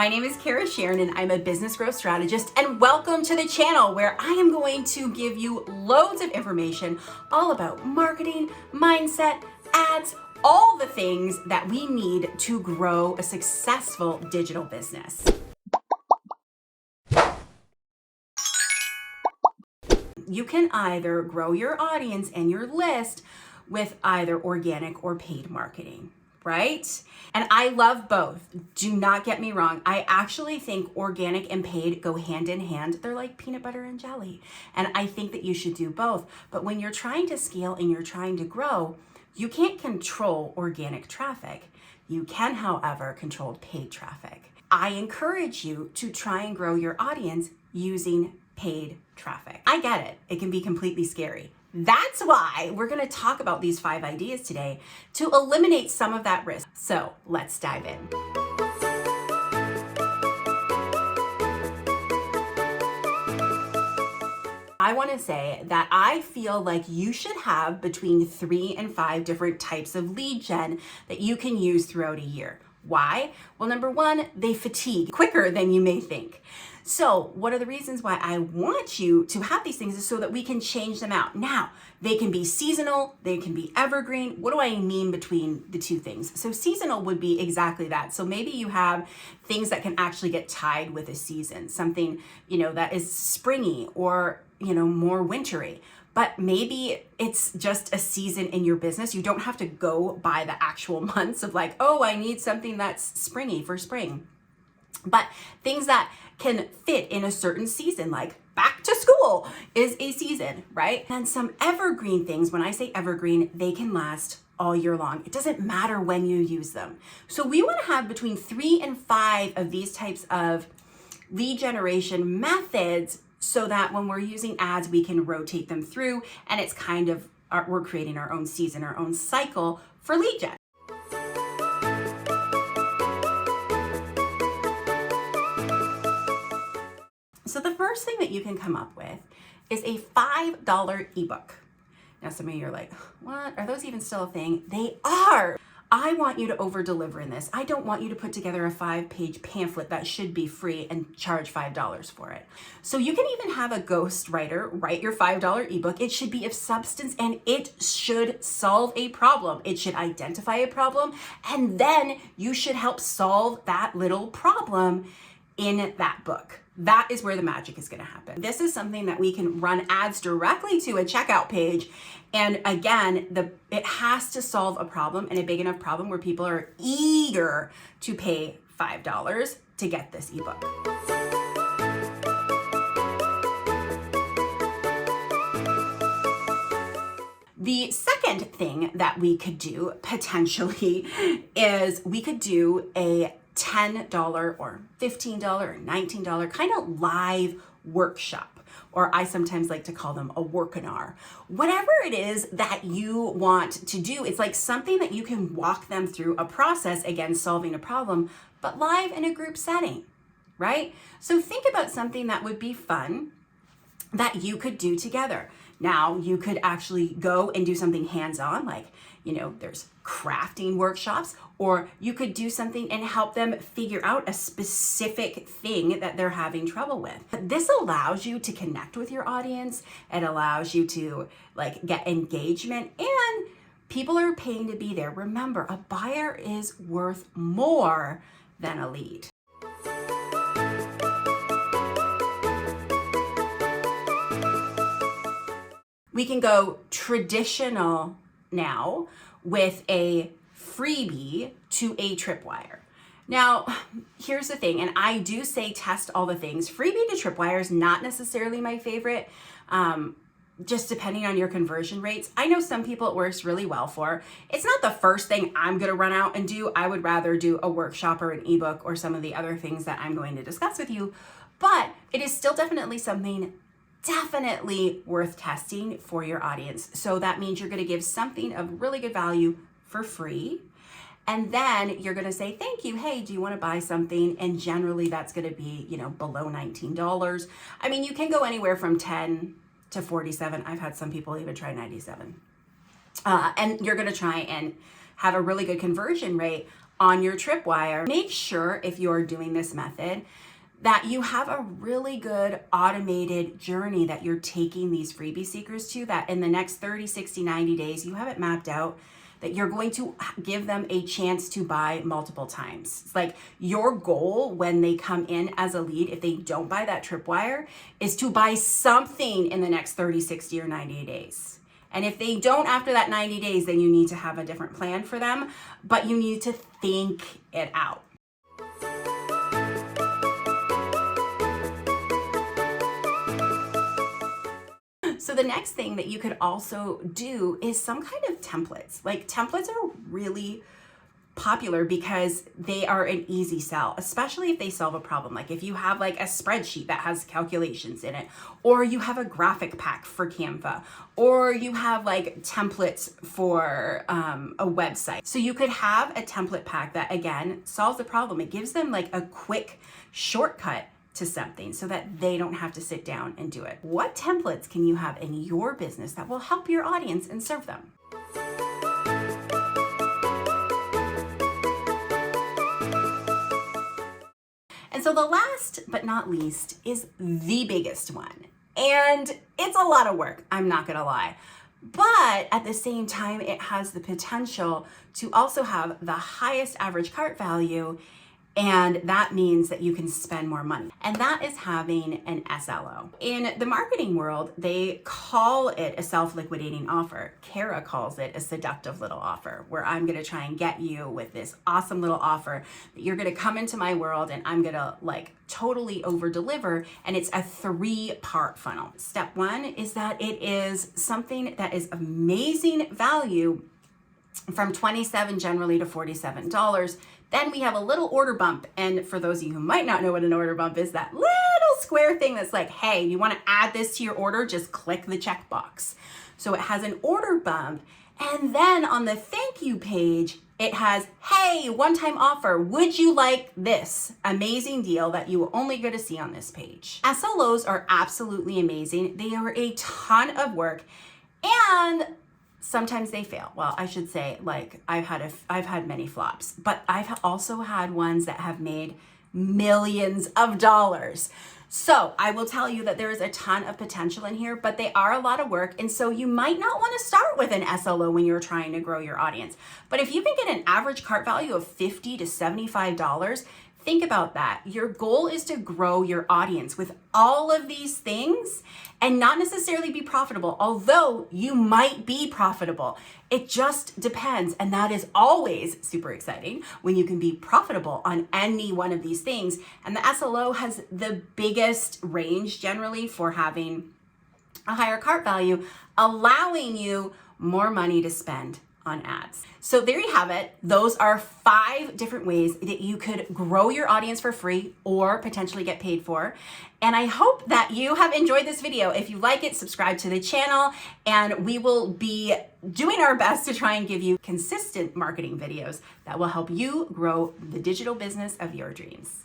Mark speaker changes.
Speaker 1: My name is Kara Sharon and I'm a business growth strategist, and welcome to the channel where I am going to give you loads of information all about marketing, mindset, ads, all the things that we need to grow a successful digital business. You can either grow your audience and your list with either organic or paid marketing, right? And I love both. Do not get me wrong. I actually think organic and paid go hand in hand. They're like peanut butter and jelly. And I think that you should do both. But when you're trying to scale and you're trying to grow, you can't control organic traffic. You can, however, control paid traffic. I encourage you to try and grow your audience using paid traffic. I get it. It can be completely scary. That's why we're going to talk about these 5 ideas today to eliminate some of that risk. So let's dive in. I want to say that I feel like you should have between 3 and 5 different types of lead gen that you can use throughout a year. Why? Well, number one, they fatigue quicker than you may think. So what are the reasons why I want you to have these things is so that we can change them out. Now, they can be seasonal, they can be evergreen. What do I mean between the two things? So seasonal would be exactly that. So maybe you have things that can actually get tied with a season, something, that is springy or, more wintry. But maybe it's just a season in your business. You don't have to go by the actual months of like, oh, I need something that's springy for spring. But things that can fit in a certain season, like back to school is a season, right? And some evergreen things, when I say evergreen, they can last all year long. It doesn't matter when you use them. So we want to have between 3 and 5 of these types of lead generation methods so that when we're using ads, we can rotate them through, and it's kind of, we're creating our own season, our own cycle for lead gen. So the first thing that you can come up with is a $5 ebook. Now some of you are like, what? Are those even still a thing? They are. I want you to over deliver in this. I don't want you to put together a 5-page pamphlet that should be free and charge $5 for it. So you can even have a ghostwriter write your $5 ebook. It should be of substance and it should solve a problem. It should identify a problem, and then you should help solve that little problem in that book. That is where the magic is going to happen. This is something that we can run ads directly to a checkout page. And again, it has to solve a problem, and a big enough problem where people are eager to pay $5 to get this ebook. The second thing that we could do potentially is we could do a $10 or $15 or $19 kind of live workshop, or I sometimes like to call them a workinar. Whatever it is that you want to do, it's like something that you can walk them through a process, again, solving a problem, but live in a group setting, right? So think about something that would be fun that you could do together. Now, you could actually go and do something hands-on, like, there's crafting workshops, or you could do something and help them figure out a specific thing that they're having trouble with. But this allows you to connect with your audience. It allows you to get engagement, and people are paying to be there. Remember, a buyer is worth more than a lead. We can go traditional now with a freebie to a Tripwire. Now, here's the thing, and I do say test all the things. Freebie to Tripwire is not necessarily my favorite, just depending on your conversion rates. I know some people it works really well for. It's not the first thing I'm going to run out and do. I would rather do a workshop or an ebook or some of the other things that I'm going to discuss with you, but it is still definitely something definitely worth testing for your audience. So that means you're going to give something of really good value for free. And then you're going to say, thank you. Hey, do you want to buy something? And generally that's going to be, below $19. I mean, you can go anywhere from 10 to 47. I've had some people even try 97. And you're going to try and have a really good conversion rate on your Tripwire, make sure if you're doing this method that you have a really good automated journey that you're taking these freebie seekers to, that in the next 30, 60, 90 days, you have it mapped out that you're going to give them a chance to buy multiple times. It's like your goal when they come in as a lead, if they don't buy that Tripwire, is to buy something in the next 30, 60, or 90 days. And if they don't after that 90 days, then you need to have a different plan for them, but you need to think it out. So the next thing that you could also do is some kind of templates. Like templates are really popular because they are an easy sell, especially if they solve a problem. Like if you have like a spreadsheet that has calculations in it, or you have a graphic pack for Canva, or you have like templates for a website. So you could have a template pack that again solves the problem. It gives them like a quick shortcut to something so that they don't have to sit down and do it. What templates can you have in your business that will help your audience and serve them? And so the last but not least is the biggest one. And it's a lot of work, I'm not gonna lie. But at the same time, it has the potential to also have the highest average cart value, and that means that you can spend more money. And that is having an SLO. In the marketing world, they call it a self-liquidating offer. Kara calls it a seductive little offer, where I'm gonna try and get you with this awesome little offer that you're gonna come into my world and I'm gonna like totally over deliver. And it's a 3-part funnel. Step 1 is that it is something that is amazing value from $27 generally to $47. Then we have a little order bump. And for those of you who might not know what an order bump is, that little square thing that's like, hey, you want to add this to your order? Just click the checkbox. So it has an order bump. And then on the thank you page, it has, hey, one-time offer. Would you like this amazing deal that you will only get to see on this page? SLOs are absolutely amazing. They are a ton of work, and sometimes they fail. Well, I should say, like, I've had many flops, but I've also had ones that have made millions of dollars. So I will tell you that there is a ton of potential in here, but they are a lot of work. And so you might not want to start with an SLO when you're trying to grow your audience. But if you can get an average cart value of $50 to $75, think about that. Your goal is to grow your audience with all of these things and not necessarily be profitable, although you might be profitable. It just depends. And that is always super exciting when you can be profitable on any one of these things. And the SLO has the biggest range generally for having a higher cart value, allowing you more money to spend on ads. So there you have it. Those are 5 different ways that you could grow your audience for free or potentially get paid for. And I hope that you have enjoyed this video. If you like it, subscribe to the channel, and we will be doing our best to try and give you consistent marketing videos that will help you grow the digital business of your dreams.